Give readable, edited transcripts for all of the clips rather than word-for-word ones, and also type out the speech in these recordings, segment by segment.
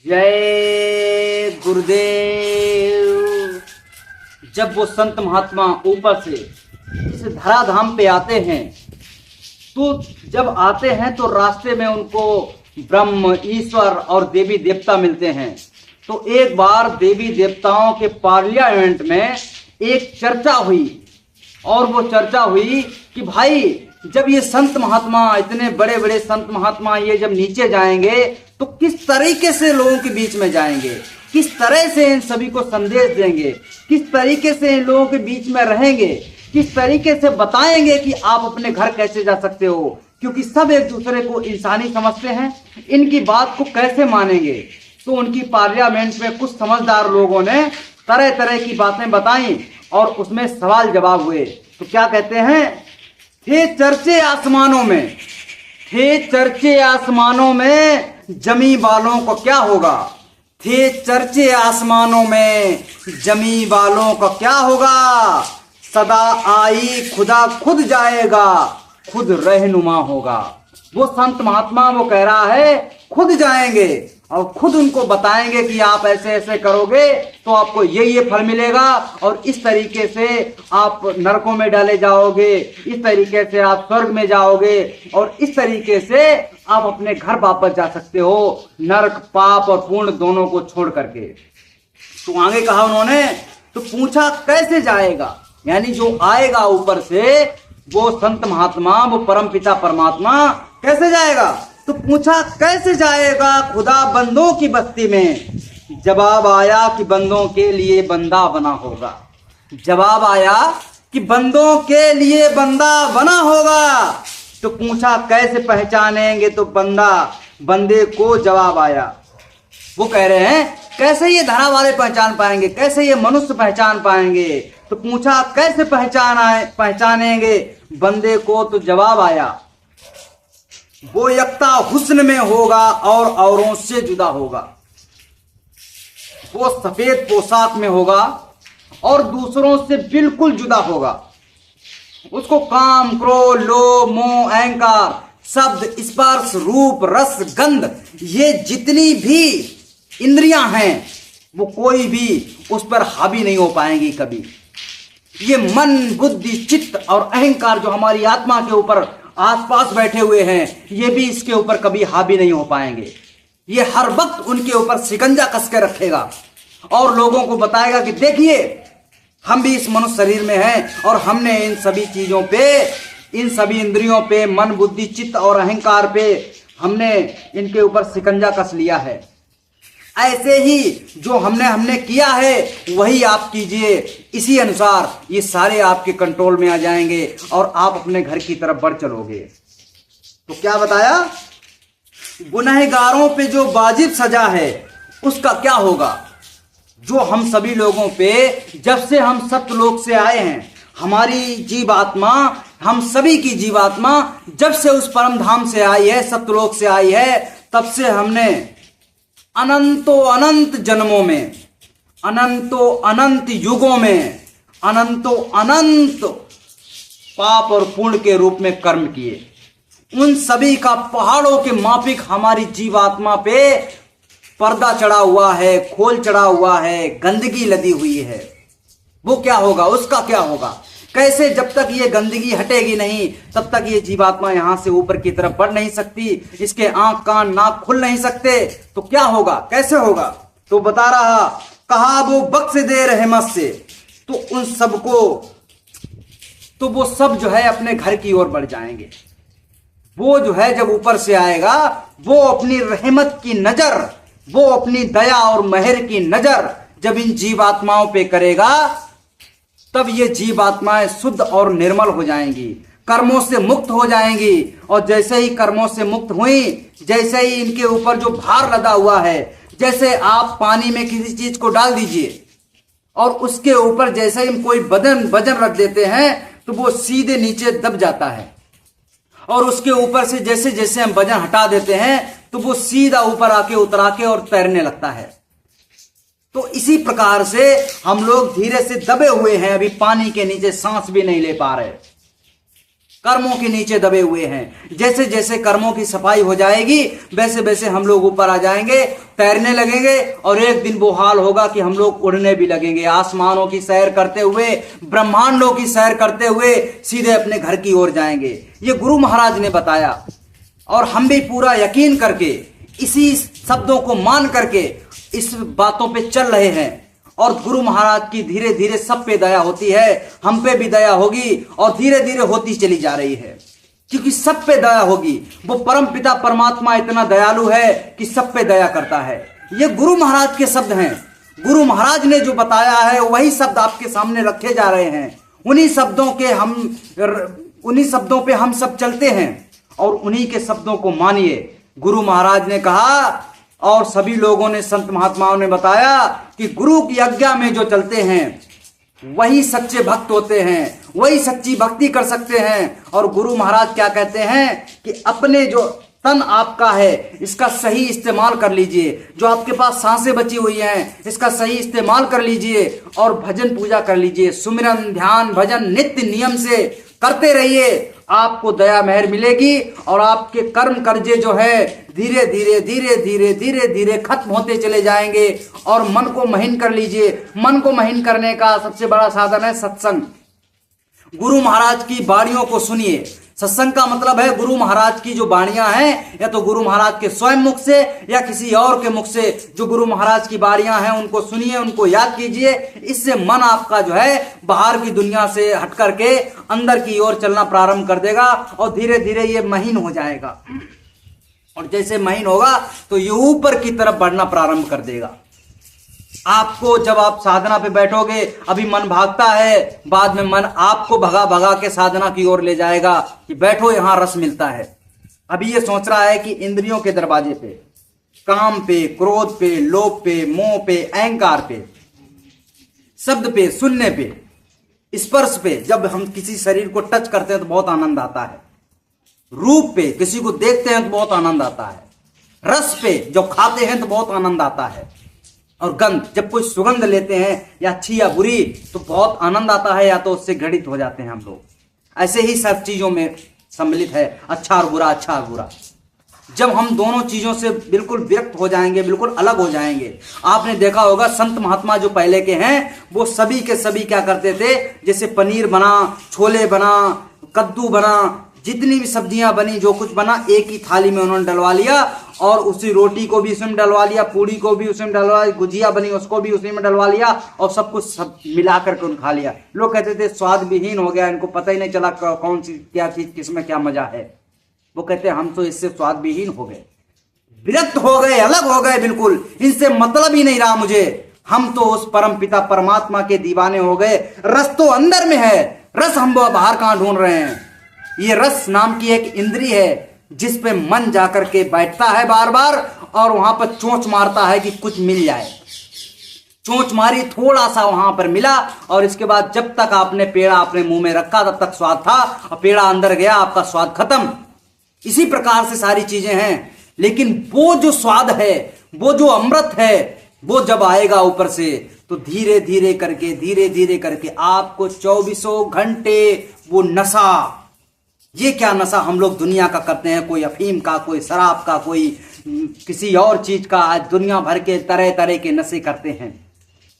जय गुरुदेव। जब वो संत महात्मा ऊपर से इस धराधाम पे आते हैं तो जब आते हैं तो रास्ते में उनको ब्रह्म, ईश्वर और देवी देवता मिलते हैं। तो एक बार देवी देवताओं के पार्लियामेंट में एक चर्चा हुई और वो चर्चा हुई कि भाई जब ये संत महात्मा, इतने बड़े बड़े संत महात्मा ये जब नीचे जाएंगे तो किस तरीके से लोगों के बीच में जाएंगे, किस तरह से इन सभी को संदेश देंगे, किस तरीके से इन लोगों के बीच में रहेंगे, किस तरीके से बताएंगे कि आप अपने घर कैसे जा सकते हो, क्योंकि सब एक दूसरे को इंसानी समझते हैं। इनकी बात को कैसे मानेंगे। तो उनकी पार्लियामेंट में कुछ समझदार लोगों ने तरह तरह की बातें बताई और उसमें सवाल जवाब हुए। तो क्या कहते हैं, थे चर्चे आसमानों में, थे चर्चे आसमानों में जमी वालों को क्या होगा, थे चर्चे आसमानों में जमी वालों का क्या होगा, सदा आई खुदा खुद जाएगा, खुद रहनुमा होगा। वो संत महात्मा वो कह रहा है खुद जाएंगे और खुद उनको बताएंगे कि आप ऐसे ऐसे करोगे तो आपको ये फल मिलेगा और इस तरीके से आप नरकों में डाले जाओगे, इस तरीके से आप स्वर्ग में जाओगे और इस तरीके से आप अपने घर वापस जा सकते हो, नरक, पाप और पुण्य दोनों को छोड़ करके। तो आगे कहा उन्होंने, तो पूछा कैसे जाएगा, यानी जो आएगा ऊपर से वो संत महात्मा, वो परम पिता परमात्मा कैसे जाएगा। तो पूछा कैसे जाएगा खुदा बंदों की बस्ती में। जवाब आया कि बंदों के लिए बंदा बना होगा। जवाब आया कि बंदों के लिए बंदा बना होगा। तो पूछा कैसे पहचानेंगे, तो बंदे को जवाब आया, वो कह रहे हैं कैसे ये धरा वाले पहचान पाएंगे, कैसे ये मनुष्य पहचान पाएंगे। तो पूछा कैसे पहचानेंगे बंदे को। तो जवाब आया वो यकता हुस्न में होगा और औरों से जुदा होगा। वो सफेद पोशाक में होगा और दूसरों से बिल्कुल जुदा होगा। उसको काम, क्रोध, लोभ, मोह, अहंकार, शब्द, स्पर्श, रूप, रस, गंध, ये जितनी भी इंद्रियां हैं वो कोई भी उस पर हावी नहीं हो पाएंगी कभी। ये मन, बुद्धि, चित्त और अहंकार जो हमारी आत्मा के ऊपर आसपास बैठे हुए हैं, ये भी इसके ऊपर कभी हावी नहीं हो पाएंगे। ये हर वक्त उनके ऊपर शिकंजा कस के रखेगा और लोगों को बताएगा कि देखिए हम भी इस मनुष्य शरीर में हैं और हमने इन सभी चीजों पे, इन सभी इंद्रियों पे, मन, बुद्धि, चित्त और अहंकार पे हमने इनके ऊपर शिकंजा कस लिया है। ऐसे ही जो हमने किया है वही आप कीजिए, इसी अनुसार ये सारे आपके कंट्रोल में आ जाएंगे और आप अपने घर की तरफ बढ़ चलोगे। तो क्या बताया, गुनहगारों पे जो वाजिब सजा है उसका क्या होगा। जो हम सभी लोगों पे, जब से हम सत्यलोक से आए हैं, हमारी जीवात्मा, हम सभी की जीवात्मा जब से उस परम धाम से आई है, सत्यलोक से आई है, तब से हमने अनंतो अनंत जन्मों में, अनंतो अनंत युगों में, अनंतो अनंत पाप और पुण्य के रूप में कर्म किए। उन सभी का पहाड़ों के माफिक हमारी जीवात्मा पे पर्दा चढ़ा हुआ है, खोल चढ़ा हुआ है, गंदगी लदी हुई है। वो क्या होगा, उसका क्या होगा, कैसे, जब तक ये गंदगी हटेगी नहीं तब तक ये जीवात्मा यहां से ऊपर की तरफ बढ़ नहीं सकती, इसके आंख, कान, नाक खुल नहीं सकते। तो क्या होगा, कैसे होगा। तो बता रहा, कहा वो बख्श दे रहमत से, तो उन सबको, तो वो सब जो है अपने घर की ओर बढ़ जाएंगे। वो जो है जब ऊपर से आएगा, वो अपनी रहमत की नजर, वो अपनी दया और मेहर की नजर जब इन जीवात्माओं पे करेगा, तब ये जीवात्माएं शुद्ध और निर्मल हो जाएंगी, कर्मों से मुक्त हो जाएंगी। और जैसे ही कर्मों से मुक्त हुई, जैसे ही इनके ऊपर जो भार लदा हुआ है, जैसे आप पानी में किसी चीज को डाल दीजिए और उसके ऊपर जैसे ही हम कोई वजन रख देते हैं तो वो सीधे नीचे दब जाता है, और उसके ऊपर से जैसे जैसे हम वजन हटा देते हैं तो वो सीधा ऊपर आके उतरा के और तैरने लगता है। तो इसी प्रकार से हम लोग धीरे से दबे हुए हैं, अभी पानी के नीचे सांस भी नहीं ले पा रहे। कर्मों के नीचे दबे हुए हैं। जैसे जैसे कर्मों की सफाई हो जाएगी वैसे वैसे हम लोग ऊपर आ जाएंगे, तैरने लगेंगे और एक दिन वो हाल होगा कि हम लोग उड़ने भी लगेंगे, आसमानों की सैर करते हुए, ब्रह्मांडों की सैर करते हुए सीधे अपने घर की ओर जाएंगे। ये गुरु महाराज ने बताया और हम भी पूरा यकीन करके इसी शब्दों को मान करके इस बातों पे चल रहे हैं। और गुरु महाराज की धीरे धीरे सब पे दया होती है, हम पे भी दया होगी और धीरे धीरे होती चली जा रही है, क्योंकि सब पे दया होगी। वो परम पिता परमात्मा इतना दयालु है कि सब पे दया करता है। ये गुरु महाराज के शब्द हैं। गुरु महाराज ने जो बताया है वही शब्द आपके सामने रखे जा रहे हैं। उन्हीं शब्दों पे हम सब चलते हैं और उन्हीं के शब्दों को मानिए। गुरु महाराज ने कहा और सभी लोगों ने, संत महात्माओं ने बताया कि गुरु की आज्ञा में जो चलते हैं वही सच्चे भक्त होते हैं, वही सच्ची भक्ति कर सकते हैं। और गुरु महाराज क्या कहते हैं कि अपने जो तन आपका है इसका सही इस्तेमाल कर लीजिए, जो आपके पास सांसें बची हुई हैं इसका सही इस्तेमाल कर लीजिए और भजन पूजा कर लीजिए, सुमिरन ध्यान भजन नित्य नियम से करते रहिए। आपको दया मेहर मिलेगी और आपके कर्म कर्जे जो है धीरे धीरे धीरे धीरे धीरे धीरे खत्म होते चले जाएंगे। और मन को महीन कर लीजिए। मन को महीन करने का सबसे बड़ा साधन है सत्संग। गुरु महाराज की वाणियों को सुनिए। सत्संग का मतलब है गुरु महाराज की जो वाणियां हैं, या तो गुरु महाराज के स्वयं मुख से या किसी और के मुख से जो गुरु महाराज की वाणियां हैं उनको सुनिए, उनको याद कीजिए। इससे मन आपका जो है बाहर की दुनिया से हट करके अंदर की ओर चलना प्रारंभ कर देगा और धीरे धीरे ये महीन हो जाएगा। और जैसे महीन होगा तो ये ऊपर की तरफ बढ़ना प्रारंभ कर देगा। आपको जब आप साधना पे बैठोगे, अभी मन भागता है, बाद में मन आपको भगा भगा के साधना की ओर ले जाएगा कि बैठो यहां रस मिलता है। अभी ये सोच रहा है कि इंद्रियों के दरवाजे पे, काम पे, क्रोध पे, लोभ पे, मोह पे, अहंकार पे, शब्द पे, सुनने पे, स्पर्श पे, जब हम किसी शरीर को टच करते हैं तो बहुत आनंद आता है। रूप पे, किसी को देखते हैं तो बहुत आनंद आता है। रस पे, जब खाते हैं तो बहुत आनंद आता है। और गंध, जब कोई सुगंध लेते हैं या अच्छी या बुरी तो बहुत आनंद आता है, या तो उससे घृणित हो जाते हैं हम लोग। ऐसे ही सब चीजों में सम्मिलित है अच्छा और बुरा, अच्छा और बुरा। जब हम दोनों चीजों से बिल्कुल विरक्त हो जाएंगे, बिल्कुल अलग हो जाएंगे। आपने देखा होगा संत महात्मा जो पहले के हैं वो सभी के सभी क्या करते थे, जैसे पनीर बना, छोले बना, कद्दू बना, जितनी भी सब्जियां बनी, जो कुछ बना, एक ही थाली में उन्होंने डलवा लिया और उसी रोटी को भी उसमें डलवा लिया, पूड़ी को भी उसमें डलवा लिया, गुजिया बनी उसको भी उसी में डलवा लिया और सब कुछ सब मिला करके उन्होंने खा लिया। लोग कहते थे स्वाद विहीन हो गया, इनको पता ही नहीं चला कौन सी क्या चीज किसमें क्या मजा है। वो कहते हम तो इससे स्वाद विहीन हो गए, विरक्त हो गए, अलग हो गए, बिल्कुल इनसे मतलब ही नहीं रहा मुझे। हम तो उस परम पिता परमात्मा के दीवाने हो गए। रस तो अंदर में है, रस हम बाहर कहां ढूंढ रहे हैं। ये रस नाम की एक इंद्री है जिस पे मन जाकर के बैठता है बार बार और वहां पर चोंच मारता है कि कुछ मिल जाए। चोंच मारी, थोड़ा सा वहां पर मिला और इसके बाद जब तक आपने पेड़ा अपने मुंह में रखा तब तक स्वाद था, और पेड़ा अंदर गया आपका स्वाद खत्म। इसी प्रकार से सारी चीजें हैं। लेकिन वो जो स्वाद है, वो जो अमृत है, वो जब आएगा ऊपर से तो धीरे धीरे करके आपको 24 घंटे वो नशा, ये क्या नशा हम लोग दुनिया का करते हैं, कोई अफीम का, कोई शराब का, कोई किसी और चीज का, आज दुनिया भर के तरह तरह के नशे करते हैं।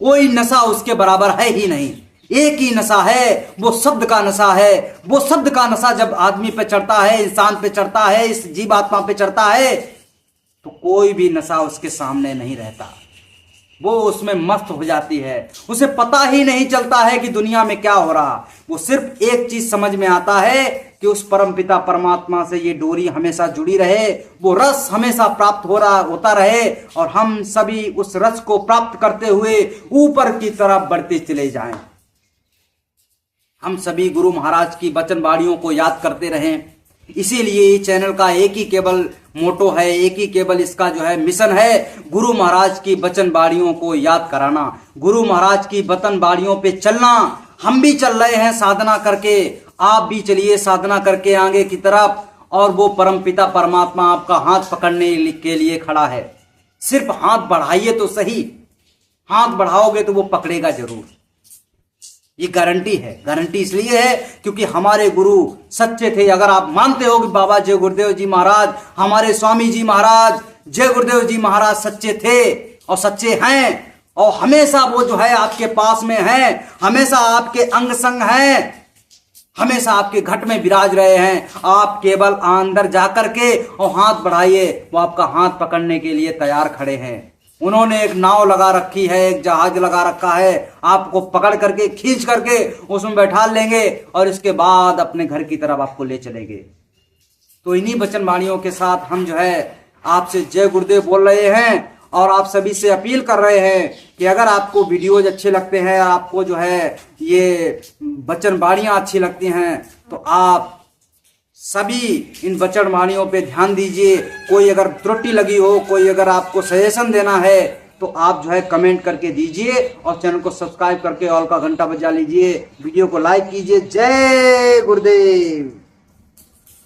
कोई नशा उसके बराबर है ही नहीं। एक ही नशा है, वो शब्द का नशा है। वो शब्द का नशा जब आदमी पे चढ़ता है, इंसान पे चढ़ता है, इस जीवात्मा पे चढ़ता है तो कोई भी नशा उसके सामने नहीं रहता। वो उसमें मस्त हो जाती है, उसे पता ही नहीं चलता है कि दुनिया में क्या हो रहा। वो सिर्फ एक चीज समझ में आता है कि उस परम पिता परमात्मा से ये डोरी हमेशा जुड़ी रहे, वो रस हमेशा प्राप्त होता रहे और हम सभी उस रस को प्राप्त करते हुए ऊपर की तरफ बढ़ते चले जाएं। हम सभी गुरु महाराज की वचन वाणियों को याद करते रहें। इसीलिए चैनल का एक ही केवल मोटो है, एक ही केवल इसका जो है मिशन है, गुरु महाराज की वचन वाणियों को याद कराना, गुरु महाराज की वचन वाणियों पे चलना। हम भी चल रहे हैं साधना करके, आप भी चलिए साधना करके आगे की तरफ। और वो परम पिता परमात्मा आपका हाथ पकड़ने के लिए खड़ा है। सिर्फ हाथ बढ़ाइए तो सही, हाथ बढ़ाओगे तो वो पकड़ेगा जरूर। ये गारंटी है। गारंटी इसलिए है क्योंकि हमारे गुरु सच्चे थे। अगर आप मानते हो कि बाबा जय गुरुदेव जी महाराज, हमारे स्वामी जी महाराज जय गुरुदेव जी महाराज सच्चे थे और सच्चे हैं, और हमेशा वो जो है आपके पास में हैं, हमेशा आपके अंग संग हैं, हमेशा आपके घट में विराज रहे हैं, आप केवल अंदर जाकर के और हाथ बढ़ाइए, वो आपका हाथ पकड़ने के लिए तैयार खड़े हैं। उन्होंने एक नाव लगा रखी है, एक जहाज लगा रखा है, आपको पकड़ करके खींच करके उसमें बैठा लेंगे और इसके बाद अपने घर की तरफ आपको ले चलेंगे। तो इन्हीं वचन वाणियों के साथ हम जो है आपसे जय गुरुदेव बोल रहे हैं और आप सभी से अपील कर रहे हैं कि अगर आपको वीडियोज अच्छे लगते हैं, आपको जो है ये वचन वाणियां अच्छी लगती हैं, तो आप सभी इन वचन वाणियों पे ध्यान दीजिए। कोई अगर त्रुटि लगी हो, कोई अगर आपको सजेशन देना है, तो आप जो है कमेंट करके दीजिए और चैनल को सब्सक्राइब करके ऑल का घंटा बजा लीजिए, वीडियो को लाइक कीजिए। जय गुरुदेव।